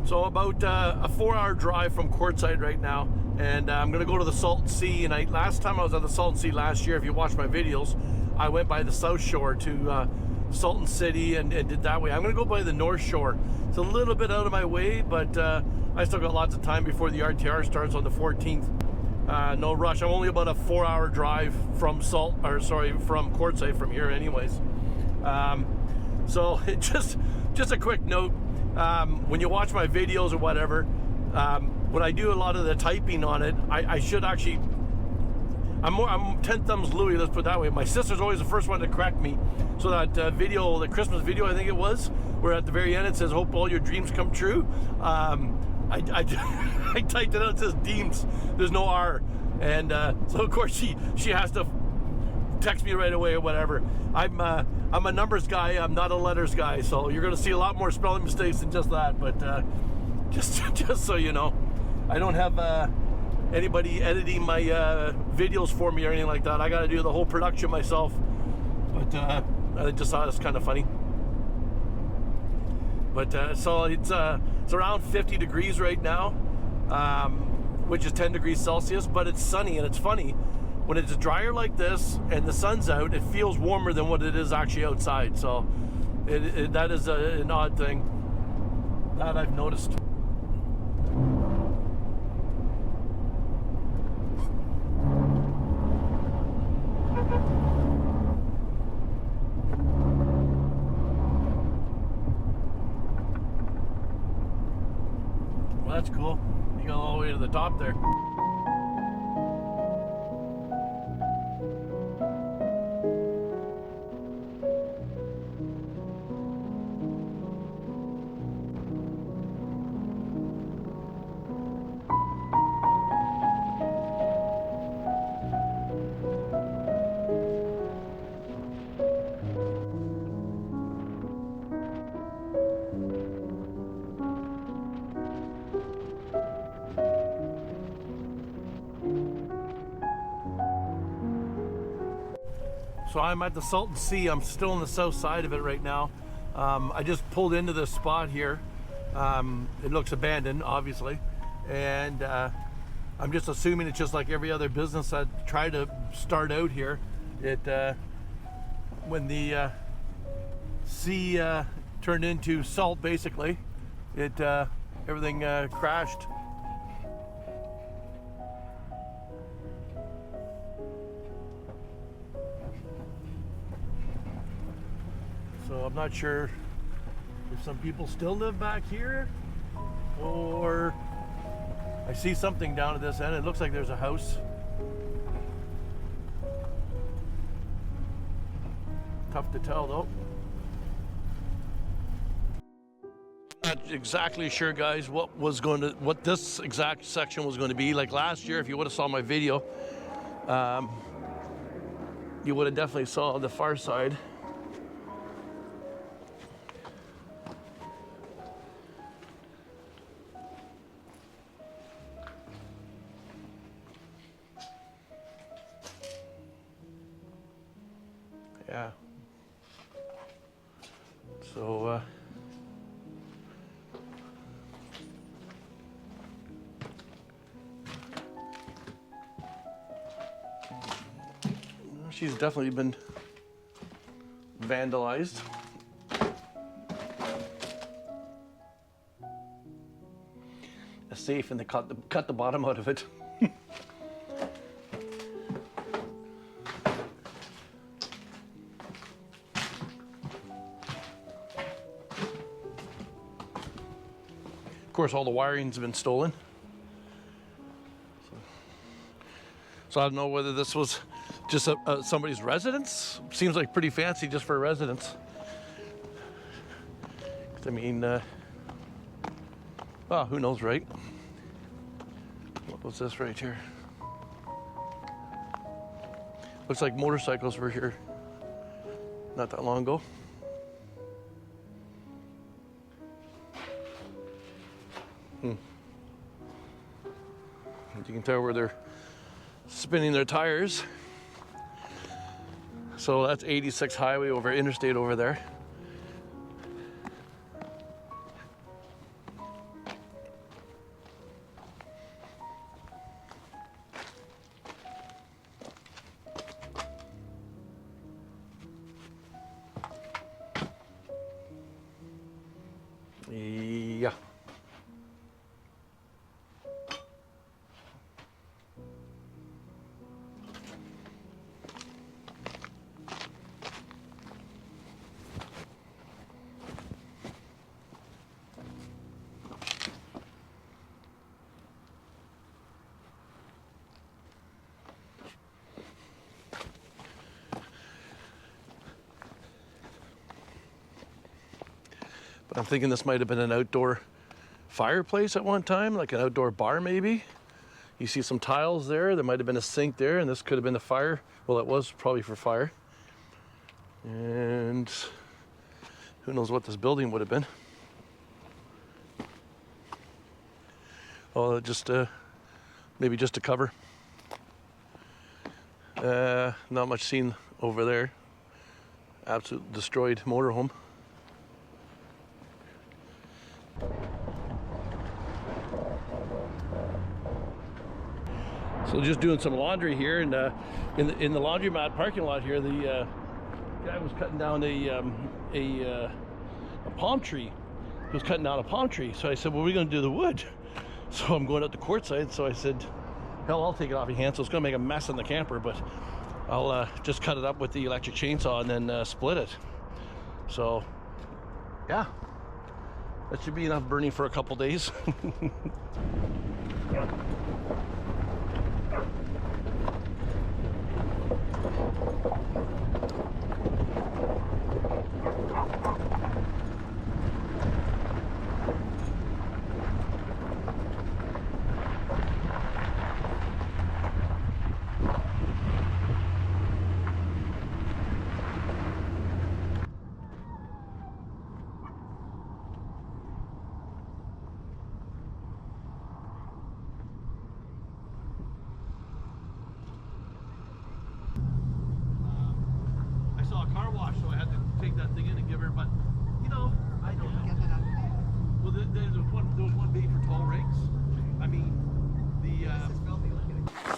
So about a 4-hour drive from Courtside right now, and I'm gonna go to the Sutan Sea. And last time I was at the Sutan Sea last year, if you watched my videos, I went by the South Shore to Sutan City and did that way. I'm gonna go by the North Shore. It's a little bit out of my way, but I still got lots of time before the RTR starts on the 14th. No rush. I'm only about a 4-hour drive from from Courtside from here anyways. So just a quick note. When you watch my videos or whatever, when I do a lot of the typing on it, I should actually, I'm 10 thumbs Louis, let's put it that way. My sister's always the first one to correct me. So that video, the Christmas video I think it was, where at the very end it says, hope all your dreams come true. I typed it out, it says Deems, there's no R. And so of course she has to text me right away or whatever. I'm a numbers guy, I'm not a letters guy, so you're gonna see a lot more spelling mistakes than just that. But just so you know, I don't have anybody editing my videos for me or anything like that. I gotta do the whole production myself. But I just thought it's kind of funny. But so it's around 50 degrees right now, which is 10 degrees Celsius, but it's sunny. And it's funny, when it's drier like this and the sun's out, it feels warmer than what it is actually outside. So that is an odd thing that I've noticed. Well, that's cool. You go all the way to the top there. So I'm at the Sutan Sea. I'm still on the south side of it right now. I just pulled into this spot here. It looks abandoned, obviously. And I'm just assuming it's just like every other business that tried to start out here. When the sea turned into salt, basically, everything crashed. So I'm not sure if some people still live back here, or I see something down at this end. It looks like there's a house. Tough to tell though. Not exactly sure, guys, what this exact section was going to be. Like last year, if you would have saw my video, you would have definitely saw the far side. Yeah. So she's definitely been vandalized. A safe, and they cut the bottom out of it. Of course, all the wiring's been stolen. So I don't know whether this was just somebody's residence. Seems like pretty fancy just for a residence. I mean, who knows, right? What was this right here? Looks like motorcycles were here not that long ago. You can tell where they're spinning their tires. So that's 86 highway over interstate over there. But I'm thinking this might have been an outdoor fireplace at one time, like an outdoor bar maybe. You see some tiles there. There might have been a sink there, and this could have been the fire. Well, it was probably for fire. And who knows what this building would have been. Oh, just maybe just a cover. Not much seen over there. Absolute destroyed motorhome. So just doing some laundry here, and in the laundromat parking lot here, the guy was cutting down a palm tree. He was cutting down a palm tree. So I said, "Well, we're going to do the wood." So I'm going up to Courtside. So I said, "Hell, I'll take it off your hands." So it's going to make a mess in the camper, but I'll just cut it up with the electric chainsaw and then split it. So yeah, that should be enough burning for a couple days. Car wash, so I had to take that thing in and give her, but you know, I don't get that out of there. Well, there was one bay for tall rigs. I mean, the this is filthy. Look at it.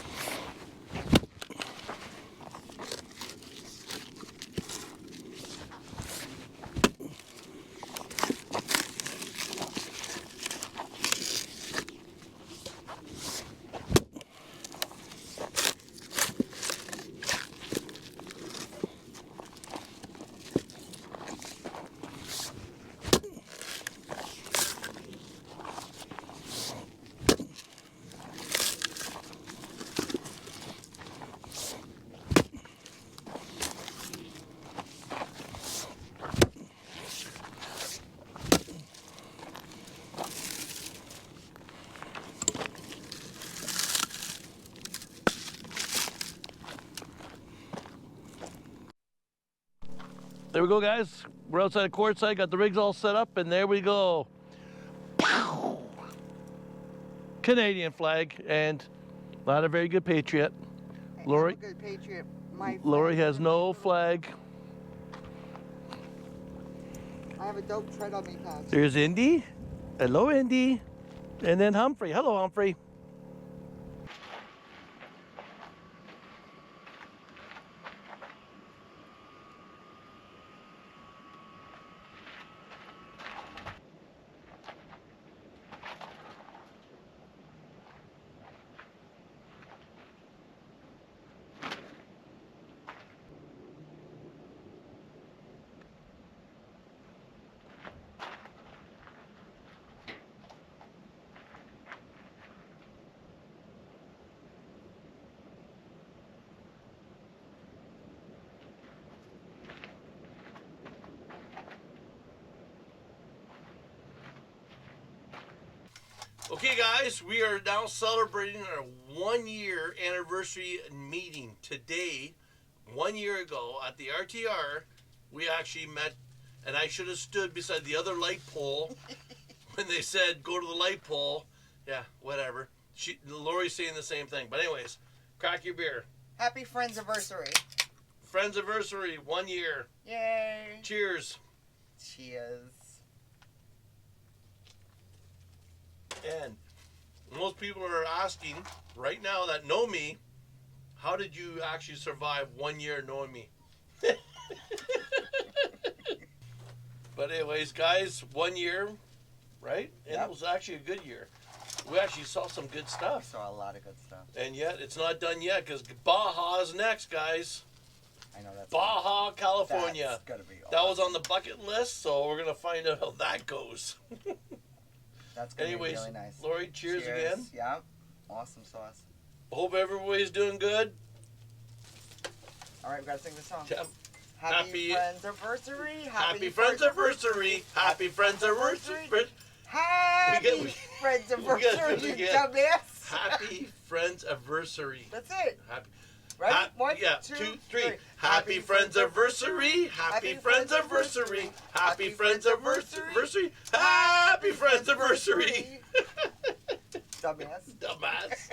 There we go, guys. We're outside of Courtside, got the rigs all set up, and there we go. Pow! Canadian flag, and not a very good patriot. Lori, good patriot. Lori has no flag. I have a dope tread on me, Pat. There's Indy. Hello, Indy. And then Humphrey. Hello, Humphrey. Okay, guys, we are now celebrating our 1-year anniversary meeting. Today, 1 year ago at the RTR, we actually met, and I should have stood beside the other light pole when they said, go to the light pole. Yeah, whatever. Lori's saying the same thing. But anyways, crack your beer. Happy Friends-iversary. Friends-iversary, 1 year. Yay. Cheers. Cheers. And most people are asking right now that know me, how did you actually survive 1 year knowing me? But anyways, guys, 1 year, right? And Yep. It was actually a good year. We actually saw some good We stuff. saw a lot of good stuff. And yet, it's not done yet, because Baja's next, guys. I know that's Baja, California. That's gonna be awesome. That was on the bucket list, so we're going to find out how that goes. That's gonna Anyways, be really nice. Lori, cheers again. Yeah. Awesome sauce. Hope everybody's doing good. All right, we gotta sing this song. Yeah. Happy friends anniversary. Happy friends anniversary. Happy friends anniversary. Happy friends anniversary, you dumbass. Happy friends anniversary. That's it. Happy. Ready? One, Yeah, two, 3. three. Happy friends anniversary. Happy friends anniversary. Happy friends anniversary. Happy friends anniversary. Dumbass. Dumbass.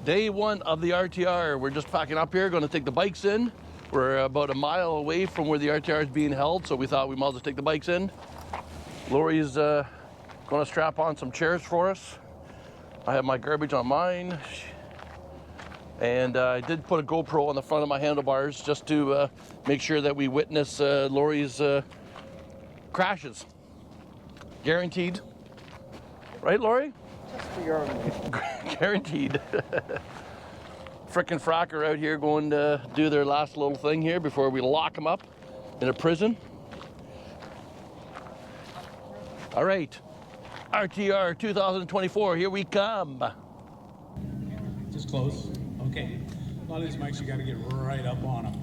Day 1 of the RTR. We're just packing up here, going to take the bikes in. We're about a mile away from where the RTR is being held, so we thought we might as well take the bikes in. Lori's going to strap on some chairs for us. I have my garbage on mine. And I did put a GoPro on the front of my handlebars just to make sure that we witness Lori's crashes. Guaranteed. Right, Lori? Just for your own. Guaranteed. Frickin' fracker out here going to do their last little thing here before we lock them up in a prison. All right, RTR 2024, here we come. Just close. Okay. A lot of these mics, you got to get right up on them.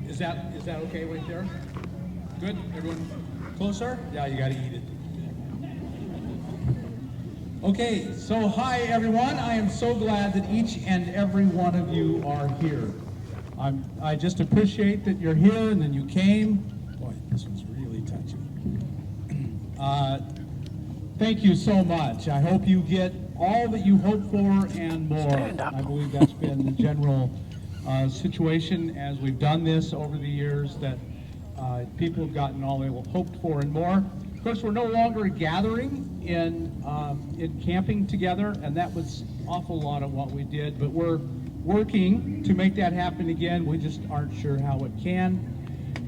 Is that okay right there? Good. Everyone closer? Yeah, you got to eat it. Okay. So hi everyone. I am so glad that each and every one of you are here. I just appreciate that you're here and then you came. Boy, this was really touchy. Thank you so much. I hope you get all that you hope for and more. I believe that's been the general situation as we've done this over the years, that people have gotten all they hoped for and more. Of course, we're no longer gathering in camping together, and that was an awful lot of what we did, but we're working to make that happen again. We just aren't sure how it can.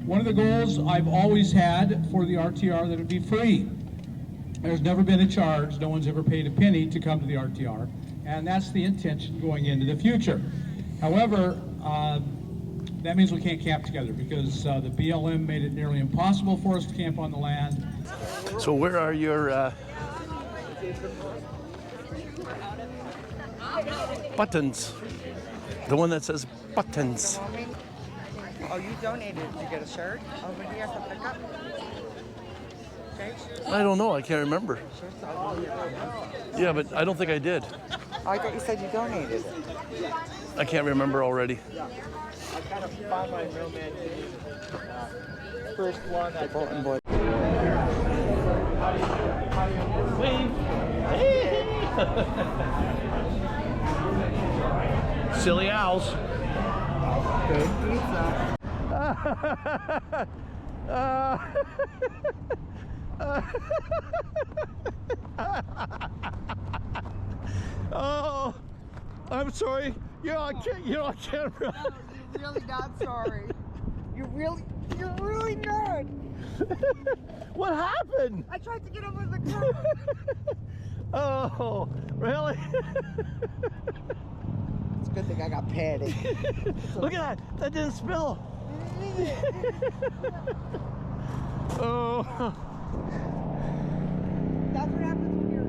One of the goals I've always had for the RTR, that it be free. There's never been a charge. No one's ever paid a penny to come to the RTR, and that's the intention going into the future. However, that means we can't camp together because the BLM made it nearly impossible for us to camp on the land. So where are your buttons? The one that says buttons. Oh, you donated to get a shirt over here for pickup? Okay. I don't know, I can't remember. Yeah, but I don't think I did. Oh, I thought you said you donated it. I can't remember already. I kind of found my mailman first one at Bulletin Board. Silly owls. Good pizza. Oh, I'm sorry. I can't. I can't. No, you're really not sorry. You're really not. What happened? I tried to get over the car. Oh, really? It's a good thing I got padding. Look at that. That didn't spill. Oh. That's what happens when you're...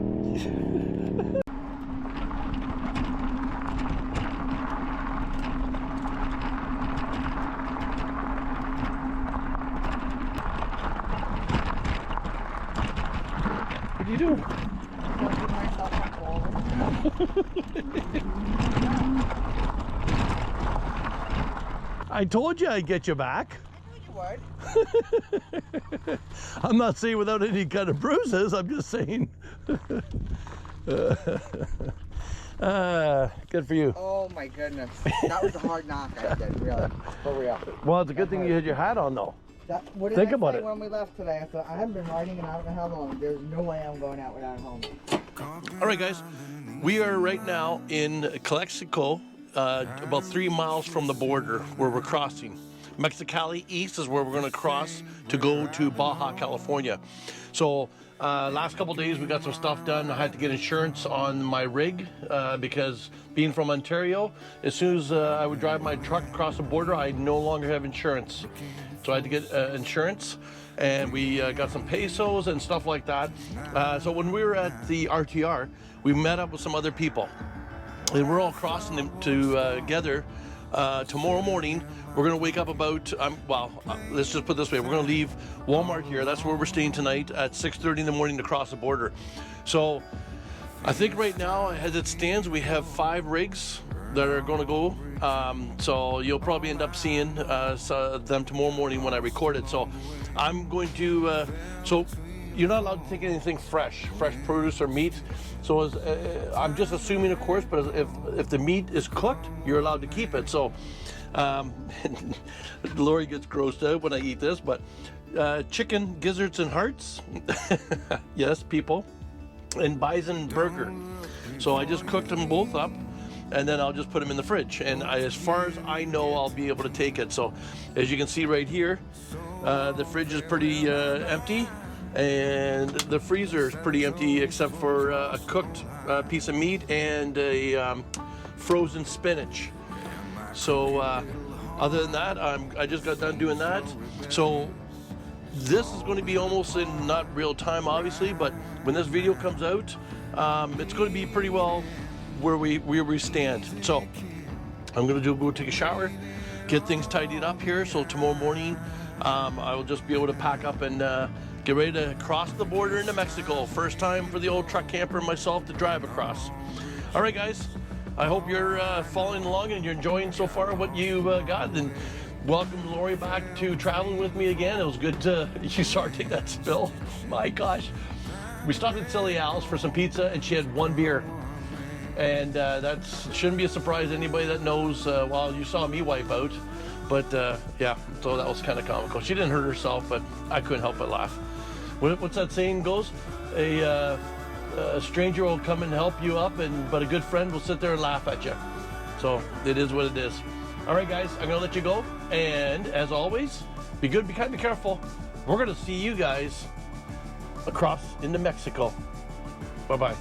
What are you doing? Give myself a ball. I told you I'd get you back. I knew you would. I'm not saying without any kind of bruises, I'm just saying. Good for you. Oh my goodness. That was a hard knock I did, really. For real. Well, it's a good thing you had your hat on, though. What did Think I about say it. when we left today? I thought, I haven't been riding in I don't know how long. There's no way I'm going out without a helmet. All right, guys. We are right now in Calexico, about 3 miles from the border where we're crossing. Mexicali East is where we're going to cross to go to Baja, California. So last couple days we got some stuff done. I had to get insurance on my rig because being from Ontario, as soon as I would drive my truck across the border, I no longer have insurance. So I had to get insurance, and we got some pesos and stuff like that. So when we were at the RTR, we met up with some other people, and we're all crossing them together. Tomorrow morning, we're going to wake up about, let's just put it this way. We're going to leave Walmart here. That's where we're staying tonight at 6:30 in the morning to cross the border. So I think right now, as it stands, we have 5 rigs that are going to go. So you'll probably end up seeing them tomorrow morning when I record it. So I'm going to, so you're not allowed to take anything fresh produce or meat. So I'm just assuming, of course, but if the meat is cooked, you're allowed to keep it. So Lori gets grossed out when I eat this, but chicken gizzards and hearts, yes, people, and bison burger. So I just cooked them both up, and then I'll just put them in the fridge. And as far as I know, I'll be able to take it. So as you can see right here, the fridge is pretty empty, and the freezer is pretty empty except for a cooked piece of meat and a frozen spinach. So other than that, I just got done doing that. So this is going to be almost in not real time, obviously, but when this video comes out, it's going to be pretty well where we stand. So I'm going to go take a shower, get things tidied up here, so tomorrow morning I will just be able to pack up and get ready to cross the border into Mexico. First time for the old truck camper and myself to drive across. All right, guys, I hope you're following along and you're enjoying so far what you got. And welcome Lori back to traveling with me again. It was good to, you saw her take that spill. My gosh. We stopped at Silly Al's for some pizza and she had 1 beer. And that shouldn't be a surprise to anybody that knows, well, you saw me wipe out. But yeah, so that was kind of comical. She didn't hurt herself, but I couldn't help but laugh. What's that saying goes? A stranger will come and help you up, but a good friend will sit there and laugh at you. So it is what it is. All right, guys, I'm gonna let you go. And as always, be good, be kind, be careful. We're gonna see you guys across into Mexico. Bye-bye.